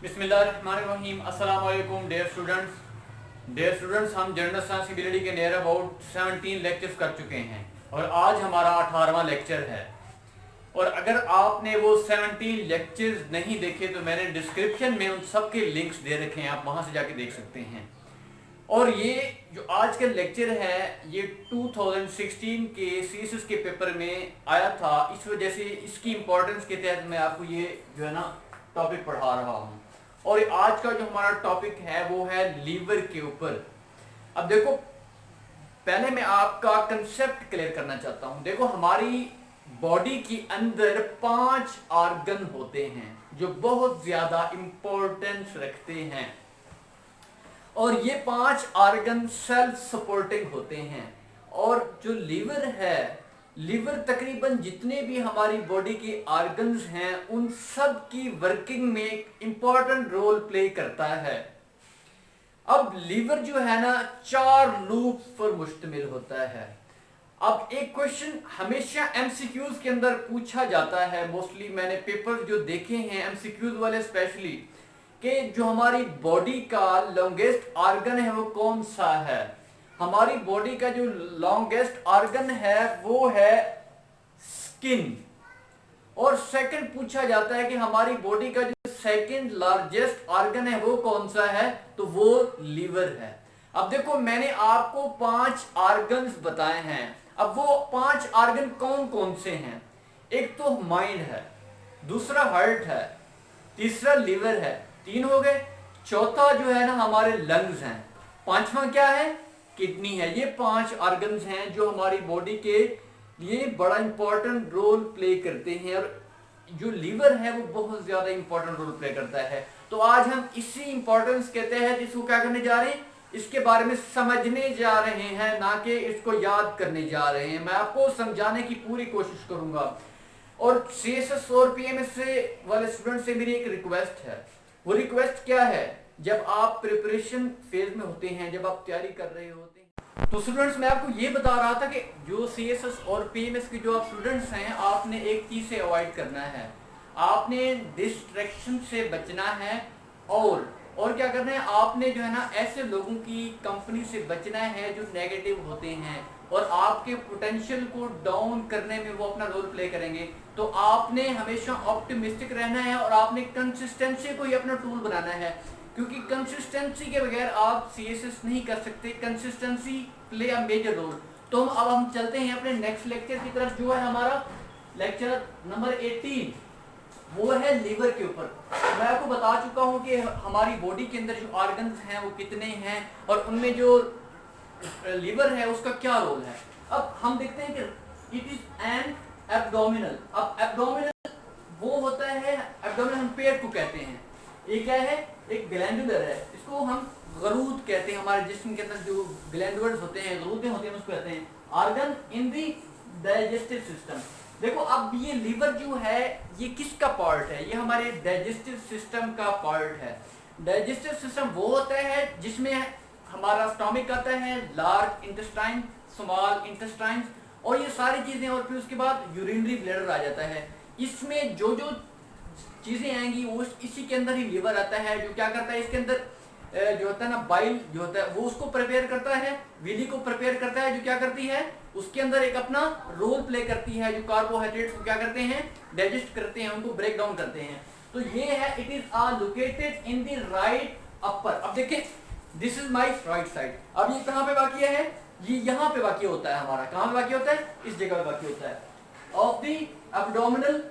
बिस्मिल्लाहिर्रहमानिर्रहीम। अस्सलाम वालेकुम डियर स्टूडेंट्स, हम जनरल साइंस की बिलिटी के नियर अबाउट 17 लेक्चर्स कर चुके हैं और आज हमारा 18वां लेक्चर है। और अगर आपने वो 17 लेक्चर्स नहीं देखे तो मैंने डिस्क्रिप्शन में उन सब के लिंक्स दे रखे हैं, आप वहां से जाके देख सकते हैं। और ये जो आज का लेक्चर है ये 2016 के सीएसएस के पेपर में आया था, इस वजह से इसकी इंपॉर्टेंस के तहत मैं आपको ये जो है ना टॉपिक पढ़ा रहा हूँ। और आज का जो हमारा टॉपिक है वो है लीवर के ऊपर। अब देखो, पहले मैं आपका कंसेप्ट क्लियर करना चाहता हूँ। देखो, हमारी बॉडी के अंदर 5 ऑर्गन होते हैं जो बहुत ज्यादा इंपॉर्टेंस रखते हैं, और ये 5 ऑर्गन सेल्फ सपोर्टिंग होते हैं। और जो लीवर है, लीवर तकरीबन जितने भी हमारी बॉडी के ऑर्गन्स हैं उन सब की वर्किंग में एक इंपॉर्टेंट रोल प्ले करता है। अब लीवर जो है ना 4 लूप पर मुश्तमिल होता है। अब एक क्वेश्चन हमेशा एमसीक्यूज के अंदर पूछा जाता है, मोस्टली मैंने पेपर्स जो देखे हैं एमसीक्यूज वाले स्पेशली, कि जो हमारी बॉडी का लॉन्गेस्ट ऑर्गन है वो कौन सा है। हमारी बॉडी का जो लॉन्गेस्ट ऑर्गन है वो है स्किन। और सेकंड पूछा जाता है कि हमारी बॉडी का जो सेकंड लार्जेस्ट ऑर्गन है वो कौन सा है, तो वो लीवर है। अब देखो, मैंने आपको 5 ऑर्गन्स बताए हैं। अब वो 5 ऑर्गन कौन कौन से हैं? एक तो माइंड है, दूसरा हार्ट है, तीसरा लीवर है, 3 हो गए। चौथा जो है ना हमारे लंग्स हैं, 5वां क्या है? किडनी है। ये 5 ऑर्गन्स हैं जो हमारी बॉडी के लिए बड़ा इंपॉर्टेंट रोल प्ले करते हैं, और जो लीवर है वो बहुत ज्यादा इंपॉर्टेंट रोल प्ले करता है। तो आज हम इसी इंपॉर्टेंस के तहत इसको क्या करने जा रहे हैं, इसके बारे में समझने जा रहे हैं, ना कि इसको याद करने जा रहे हैं। मैं आपको समझाने की पूरी कोशिश करूंगा। और सीएसएस और पीएमएस से वाले स्टूडेंट से मेरी एक रिक्वेस्ट है। वो रिक्वेस्ट क्या है? जब आप प्रिपरेशन फेज में होते हैं, जब आप तैयारी कर रहे होते हैं, तो स्टूडेंट्स मैं आपको ये बता रहा था कि जो सीएसएस और पीएमएस के जो आप स्टूडेंट्स हैं, आपने एक चीज से अवॉइड करना है, आपने डिस्ट्रैक्शन से बचना है। और क्या करना है, आपने जो है ना ऐसे लोगों की कंपनी से बचना है जो नेगेटिव होते हैं और आपके पोटेंशियल को डाउन करने में वो अपना रोल प्ले करेंगे। तो आपने हमेशा ऑप्टिमिस्टिक रहना है और आपने कंसिस्टेंसी को ही अपना टूल बनाना है, क्योंकि कंसिस्टेंसी के बगैर आप सीएसएस नहीं कर सकते। Consistency play a major role. तो अब हम चलते हैं अपने नेक्स्ट लेक्चर की तरफ, जो है हमारा लेक्चर नंबर 18, वो है लीवर के ऊपर। मैं आपको बता चुका हूं कि हमारी बॉडी के अंदर जो ऑर्गन्स हैं वो कितने हैं और उनमें जो लीवर है उसका क्या रोल है। अब हम देखते हैं कि इट इज एन एब्डोमिनल। अब एब्डोमिनल वो होता है, एब्डोमिनल हम पेट को कहते हैं। ये क्या है? एक ग्लैंडुलर है, इसको हम गरूद कहते हैं। हमारे जिस्म के अंदर जो ग्लैंडुलर्स होते हैं, गरूदें होती हैं, उसको कहते हैं organ in the digestive system. देखो, अब ये लीवर जो है ये किसका पार्ट है? ये हमारे डाइजेस्टिव सिस्टम का पार्ट है। डाइजेस्टिव सिस्टम वो होता है जिसमें हमारा स्टोमिक आता है, लार्ज इंटेस्टाइन, स्मॉल इंटेस्टाइन, और ये सारी चीजें, और फिर उसके बाद यूरिनरी ब्लैडर आ जाता है। इसमें जो जो चीजें आएंगी वो इसी के अंदर ही लीवर आता है, जो क्या करता है, इसके अंदर जो होता है ना बाइल जो होता है वो उसको प्रिपेयर करता है, विली को प्रिपेयर करता है, जो क्या करती है उसके अंदर एक अपना रोल प्ले करती है, जो कार्बोहाइड्रेट्स को क्या करते हैं, डाइजेस्ट करते हैं, उनको ब्रेक डाउन करते हैं। तो ये है, it is located in the right upper. अब देखिए, this is my right side. अब ये कहाँ पे वाक़ है? ये यहाँ पे वाक़ होता है हमारा। कहाँ पे वाक़ होता है? इस जगह पे वाक़ होता है, ऑफ द एब्डोमिनल।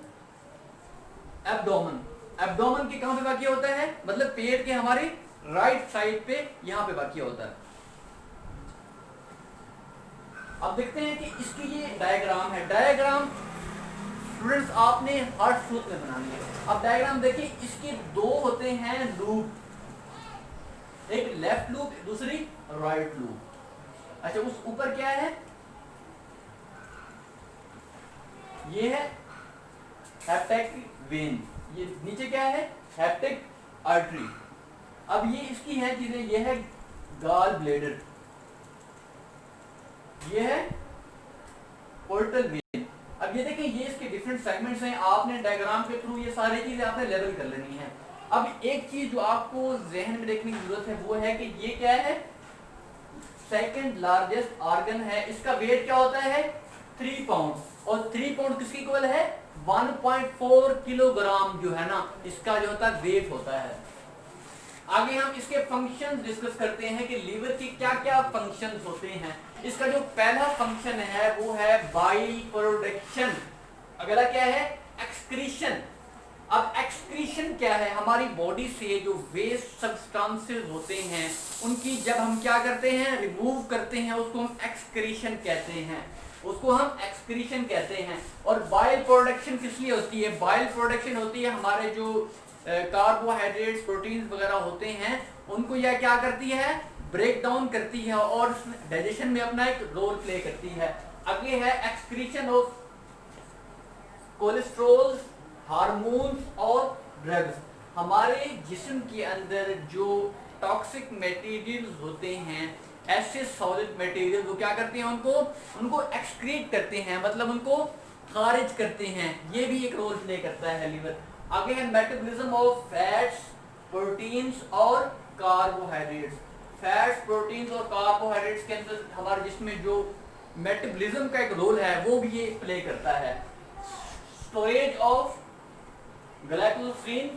एब्डोमेन के कहां पे वाक़ होता है? मतलब पेट के हमारे राइट साइड पे, यहां पे वाक़ होता है। अब देखते हैं कि इसकी ये डायग्राम है। डायग्राम स्टूडेंट्स आपने हर सूत्र में बनानी है। अब डायग्राम देखिए, इसके 2 होते हैं लूप, एक लेफ्ट लूप, दूसरी राइट लूप। अच्छा, उस ऊपर क्या है? ये है हेपेटिक वेन। ये नीचे क्या है? Hepatic artery. अब ये इसकी है चीजें, ये है गॉल ब्लैडर, ये है पोर्टल वेन। अब ये देखें, ये इसके डिफरेंट सेगमेंट्स हैं। आपने डायग्राम के थ्रू ये सारी चीजें आपने लेवल कर लेनी है। अब एक चीज जो आपको जहन में रखने की जरूरत है वो है कि ये क्या है, सेकंड लार्जेस्ट ऑर्गन है, इसका वेट क्या होता है 3 पाउंड, और 3 पाउंड किसकी इक्वल है 1.4 किलोग्राम जो है ना इसका जो होता है वेट होता है। आगे हम इसके फंक्शंस डिस्कस करते हैं कि लीवर की क्या क्या फंक्शंस होते हैं। इसका जो पहला फंक्शन है वो है बाइल प्रोडक्शन, अगला क्या है एक्सक्रीशन। अब एक्सक्रीशन क्या है, हमारी बॉडी से जो वेस्ट सब्सटेंसेस होते हैं उनकी जब हम क्या करते हैं रिमूव करते हैं उसको हम एक्सक्रीशन कहते हैं, उसको हम एक्सक्रीशन कहते हैं। और बाइल प्रोडक्शन किस लिए होती है, बाइल प्रोडक्शन होती है हमारे जो कार्बोहाइड्रेट्स प्रोटीन्स वगैरह होते हैं उनको यह क्या करती है ब्रेक डाउन करती है और डाइजेशन में अपना एक रोल प्ले करती है। आगे है एक्सक्रीशन ऑफ कोलेस्ट्रॉल, हार्मोन्स और ड्रग्स। हमारे जिस्म के अंदर जो टॉक्सिक मटेरियल्स होते हैं, ऐसे सॉलिड मटेरियल वो क्या करते हैं उनको एक्सक्रीट करते हैं, मतलब उनको खारिज करते हैं, ये भी एक रोल प्ले करता है लीवर। आगे है मेटाबॉलिज्म ऑफ फैट्स, प्रोटीन्स और कार्बोहाइड्रेट्स। फैट्स, प्रोटीन्स और कार्बोहाइड्रेट्स के अंदर हमारे जिस्म में जो मेटाबॉलिज्म का एक रोल है वो भी ये प्ले करता है। Storage of glycogen,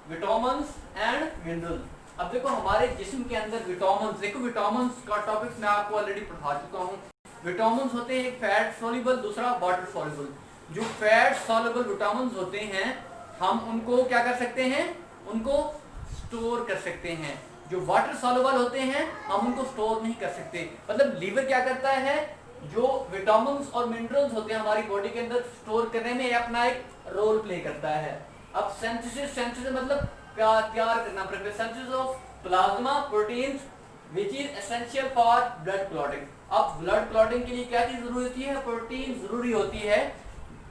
vitamins and minerals. अब देखो हमारे जिस्म के अंदर विटामिन्स, देखो विटामिन्स का टॉपिक मैं आपको ऑलरेडी पढ़ा चुका हूँ। विटामिन्स होते हैं एक फैट सॉल्युबल, दूसरा वाटर सॉल्युबल। जो फैट सॉल्युबल विटामिन्स होते हैं हम उनको क्या कर सकते हैं, उनको स्टोर कर सकते हैं। जो वाटर सॉल्युबल होते हैं हम उनको स्टोर नहीं कर सकते। मतलब लीवर क्या करता है, जो विटामिन्स और मिनरल्स होते हैं हमारी बॉडी के अंदर स्टोर करने में अपना एक रोल प्ले करता है। अब सिंथेसिस मतलब तैयार करना, synthesis of plasma proteins which is essential for blood clotting. अब ब्लड क्लॉटिंग के लिए क्या चीज जरूरी होती है, प्रोटीन जरूरी होती है,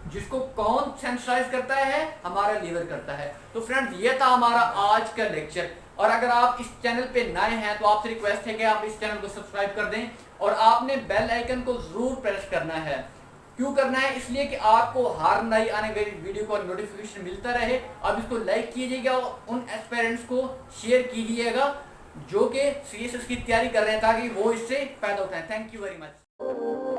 जिसको कौन सेंसिटाइज करता है, हमारा लीवर करता है। तो फ्रेंड्स ये था हमारा आज का लेक्चर, और अगर आप इस चैनल पे नए हैं तो आपसे रिक्वेस्ट है कि आप इस चैनल को सब्सक्राइब कर दें और आपने बेल आइकन को जरूर प्रेस करना है। क्यों करना है, इसलिए कि आपको हर नई आने वाली वीडियो का नोटिफिकेशन मिलता रहे। अब इसको लाइक कीजिएगा और उन एस्पिरेंट्स को शेयर कीजिएगा जो कि सीएसएस की तैयारी कर रहे हैं ताकि वो इससे फायदा उठाएं। Thank you very much.